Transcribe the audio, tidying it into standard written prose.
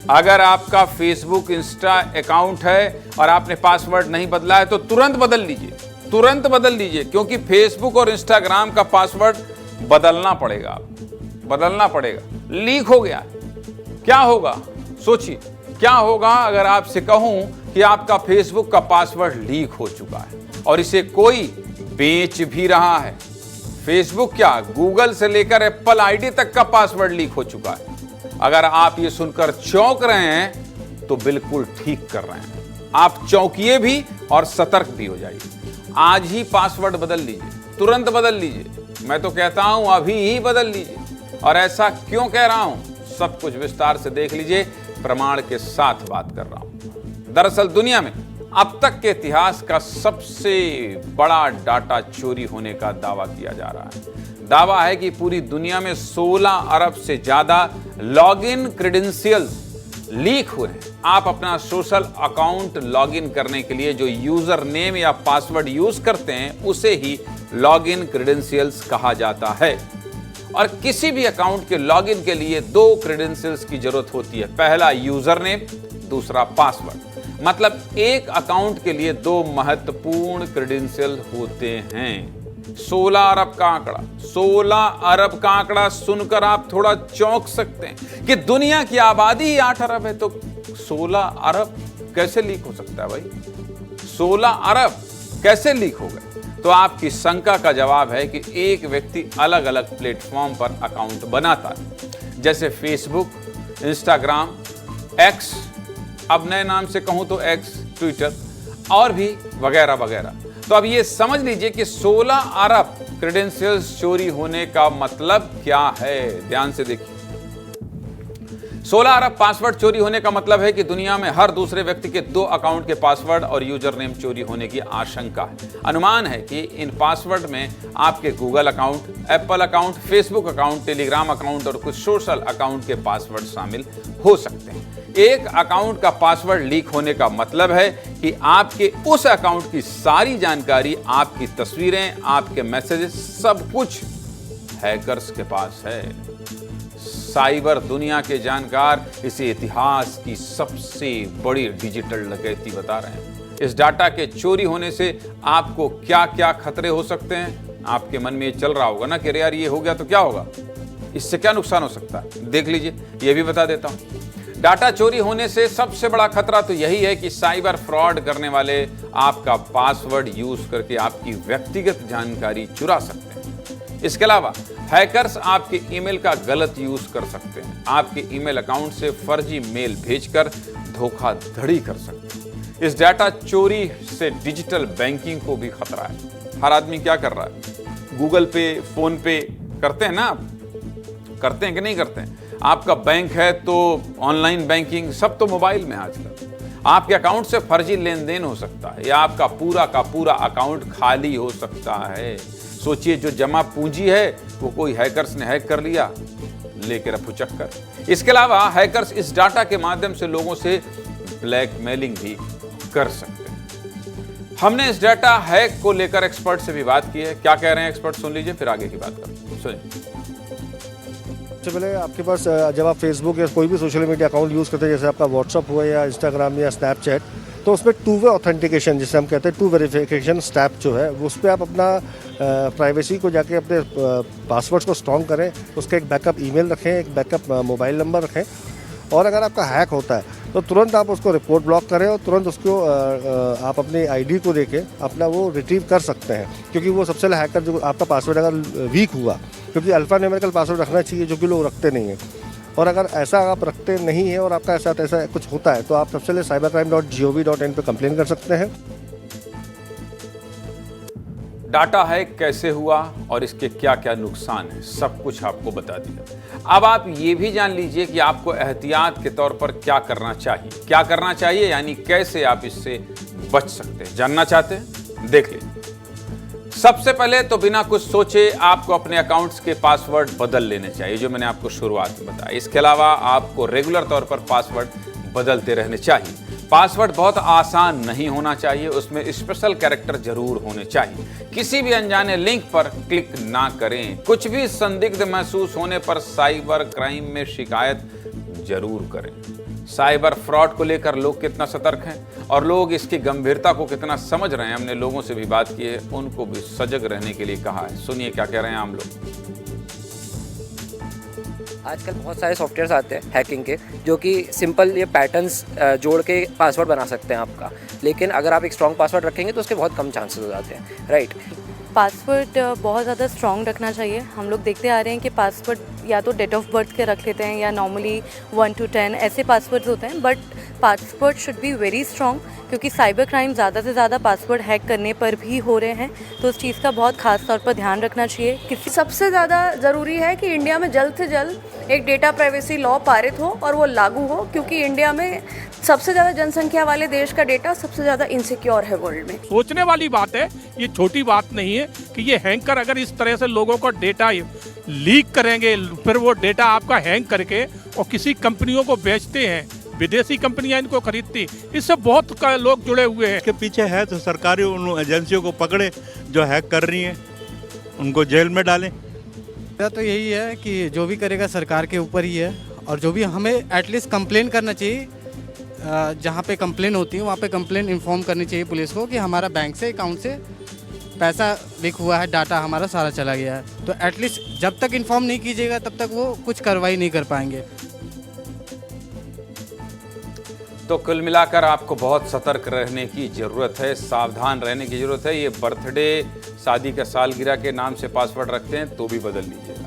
अगर आपका Facebook Insta account है और आपने पासवर्ड नहीं बदला है तो तुरंत बदल लीजिए, तुरंत बदल लीजिए, क्योंकि फेसबुक और इंस्टाग्राम का पासवर्ड बदलना पड़ेगा, बदलना पड़ेगा। लीक हो गया, क्या होगा? सोचिए क्या होगा अगर आपसे कहूं कि आपका फेसबुक का पासवर्ड लीक हो चुका है और इसे कोई बेच भी रहा है। फेसबुक क्या, गूगल से लेकर एप्पल आईडी तक का पासवर्ड लीक हो चुका है। अगर आप ये सुनकर चौंक रहे हैं तो बिल्कुल ठीक कर रहे हैं। आप चौंकिए भी और सतर्क भी हो जाइए। आज ही पासवर्ड बदल लीजिए, तुरंत बदल लीजिए। मैं तो कहता हूं अभी ही बदल लीजिए। और ऐसा क्यों कह रहा हूं, सब कुछ विस्तार से देख लीजिए, प्रमाण के साथ बात कर रहा हूं। दरअसल दुनिया में अब तक के इतिहास का सबसे बड़ा डाटा चोरी होने का दावा किया जा रहा है। दावा है कि पूरी दुनिया में 16 अरब से ज्यादा लॉगिन क्रेडेंशियल्स लीक हुए हैं। आप अपना सोशल अकाउंट लॉगिन करने के लिए जो यूजर नेम या पासवर्ड यूज करते हैं उसे ही लॉगिन क्रेडेंशियल्स कहा जाता है। और किसी भी अकाउंट के लॉगिन के लिए 2 क्रेडेंशियल्स की जरूरत होती है। पहला यूजर नेम, दूसरा पासवर्ड। मतलब एक अकाउंट के लिए 2 महत्वपूर्ण क्रेडेंशियल होते हैं। 16 अरब का आंकड़ा, 16 अरब का आंकड़ा सुनकर आप थोड़ा चौंक सकते हैं कि दुनिया की आबादी ही 8 अरब है, तो 16 अरब कैसे लीक हो सकता है भाई? 16 अरब कैसे लीक हो गए? तो आपकी शंका का जवाब है कि एक व्यक्ति अलग अलग प्लेटफॉर्म पर अकाउंट बनाता है, जैसे फेसबुक, इंस्टाग्राम, एक्स, अब नए नाम से कहूं तो एक्स, ट्विटर और भी वगैरह वगैरह। तो अब ये समझ लीजिए कि 16 अरब क्रेडेंशियल्स चोरी होने का मतलब क्या है। ध्यान से देखिए, 16 अरब पासवर्ड चोरी होने का मतलब है कि दुनिया में हर दूसरे व्यक्ति के 2 अकाउंट के पासवर्ड और यूजर नेम चोरी होने की आशंका है। अनुमान है कि इन पासवर्ड में आपके Google account, Apple account, Facebook account, Telegram account और कुछ सोशल अकाउंट के पासवर्ड शामिल हो सकते हैं। एक अकाउंट का पासवर्ड लीक होने का मतलब है कि आपके उस अकाउंट की सारी जानकारी, आपकी तस्वीरें, आपके मैसेजेस, सब कुछ हैकर्स के पास है। साइबर दुनिया के जानकार इसे इतिहास की सबसे बड़ी डिजिटल डकैती बता रहे हैं। इस डाटा के चोरी होने से आपको क्या क्या खतरे हो सकते हैं? आपके मन में ये चल रहा होगा ना कि यार ये हो गया तो क्या होगा, इससे क्या नुकसान हो सकता है? देख लीजिए, ये भी बता देता हूं। डाटा चोरी होने से सबसे बड़ा खतरा तो यही है कि साइबर फ्रॉड करने वाले आपका पासवर्ड यूज करके आपकी व्यक्तिगत जानकारी चुरा सकते हैं। इसके अलावा हैकर्स आपके ईमेल का गलत यूज कर सकते हैं। आपके ईमेल अकाउंट से फर्जी मेल भेजकर धोखाधड़ी कर सकते हैं। इस डाटा चोरी से डिजिटल बैंकिंग को भी खतरा है। हर आदमी क्या कर रहा है? गूगल पे, फोन पे करते हैं ना आप? करते हैं कि नहीं करते हैं? आपका बैंक है तो ऑनलाइन बैंकिंग, सब तो मोबाइल में आजकल। आपके अकाउंट से फर्जी लेन देन हो सकता है या आपका पूरा का पूरा अकाउंट खाली हो सकता है। सोचिए, जो जमा पूंजी है वो कोई हैकर्स ने हैक कर लिया, लेकर रफू चक्कर। इसके अलावा हैकर्स इस डाटा के माध्यम से लोगों से ब्लैकमेलिंग भी कर सकते हैं। हमने इस डाटा हैक को लेकर एक्सपर्ट से भी बात की है। क्या कह रहे हैं एक्सपर्ट, सुन लीजिए, फिर आगे की बात करते हैं। सुनिए। सबसे पहले आपके पास जब आप फेसबुक या कोई भी सोशल मीडिया अकाउंट यूज़ करते हैं, जैसे आपका व्हाट्सअप हुआ या इंस्टाग्राम या स्नैपचैट, तो उसमें 2 वे ऑथेंटिकेशन जिसे हम कहते हैं 2 वेरिफिकेशन स्टेप जो है, उस पर आप अपना प्राइवेसी को जाके अपने पासवर्ड्स को स्ट्रॉन्ग करें। उसका एक बैकअप ईमेल रखें, एक बैकअप मोबाइल नंबर रखें, और अगर आपका हैक होता है तो तुरंत आप उसको रिपोर्ट ब्लॉक करें और तुरंत उसको आप अपनी आईडी को देके अपना वो रिट्रीव कर सकते हैं। क्योंकि वो सबसे पहले हैकर जो आपका पासवर्ड अगर वीक हुआ, क्योंकि अल्फा न्यूमेरिकल पासवर्ड रखना चाहिए जो कि लोग रखते नहीं हैं, और अगर ऐसा आप रखते नहीं हैं और आपका साथ ऐसा कुछ होता है तो आप सबसे पहले cybercrime.gov.in पे कंप्लेन कर सकते हैं। डाटा हैक कैसे हुआ और इसके क्या क्या नुकसान हैं, सब कुछ आपको बता दिया। अब आप ये भी जान लीजिए कि आपको एहतियात के तौर पर क्या करना चाहिए। क्या करना चाहिए यानी कैसे आप इससे बच सकते हैं। जानना चाहते हैं? देख लीजिए। सबसे पहले तो बिना कुछ सोचे आपको अपने अकाउंट्स के पासवर्ड बदल लेने चाहिए, जो मैंने आपको शुरुआत में बताया। इसके अलावा आपको रेगुलर तौर पर पासवर्ड बदलते रहने चाहिए। पासवर्ड बहुत आसान नहीं होना चाहिए, उसमें स्पेशल कैरेक्टर जरूर होने चाहिए। किसी भी अनजाने लिंक पर क्लिक ना करें। कुछ भी संदिग्ध महसूस होने पर साइबर क्राइम में शिकायत जरूर करें। साइबर फ्रॉड को लेकर लोग कितना सतर्क हैं और लोग इसकी गंभीरता को कितना समझ रहे हैं। हमने लोगों से भी बात की है, उनको भी सजग रहने के लिए कहा है। सुनिए क्या कह रहे हैं आम लोग। आजकल बहुत सारे सॉफ्टवेयर्स आते हैं हैकिंग के, जो कि सिंपल ये पैटर्न्स जोड़ के पासवर्ड बना सकते हैं आपका, लेकिन अगर आप एक स्ट्रॉन्ग पासवर्ड रखेंगे तो उसके बहुत कम चांसेस हो जाते हैं, राइट। पासवर्ड बहुत ज़्यादा स्ट्रॉन्ग रखना चाहिए। हम लोग देखते आ रहे हैं कि पासवर्ड या तो डेट ऑफ बर्थ के रख लेते हैं या नॉर्मली 1 to 10 ऐसे पासवर्ड्स होते हैं, but password should be very strong, क्योंकि साइबर क्राइम ज़्यादा से ज़्यादा पासवर्ड हैक करने पर भी हो रहे हैं। तो उस चीज़ का बहुत खास तौर पर ध्यान रखना चाहिए। सबसे ज़्यादा ज़रूरी है कि इंडिया में जल्द से जल्द एक डेटा प्राइवेसी लॉ पारित हो और वो लागू हो, क्योंकि इंडिया में सबसे ज़्यादा जनसंख्या वाले देश का डेटा सबसे ज़्यादा इनसिक्योर है वर्ल्ड में। सोचने वाली बात है, ये छोटी बात नहीं है कि ये हैकर अगर इस तरह से लोगों का डेटा लीक करेंगे, फिर वो डेटा आपका हैंग करके और किसी कंपनियों को बेचते हैं, विदेशी कंपनियां इनको खरीदती, इससे बहुत लोग जुड़े हुए हैं। इसके पीछे है तो सरकारी उन एजेंसियों को पकड़े जो हैक कर रही हैं, उनको जेल में डालें। मेरा तो यही है कि जो भी करेगा सरकार के ऊपर ही है, और जो भी हमें एटलीस्ट कंप्लेन करना चाहिए, जहाँ पे कंप्लेन होती है वहाँ पे कंप्लेन इन्फॉर्म करनी चाहिए पुलिस को कि हमारा बैंक से अकाउंट से पैसा लीक हुआ है, डाटा हमारा सारा चला गया है। तो एटलीस्ट जब तक इन्फॉर्म नहीं कीजिएगा तब तक वो कुछ कार्रवाई नहीं कर पाएंगे। तो कुल मिलाकर आपको बहुत सतर्क रहने की ज़रूरत है, सावधान रहने की ज़रूरत है। ये बर्थडे, शादी का सालगिरह के नाम से पासवर्ड रखते हैं तो भी बदल लीजिए।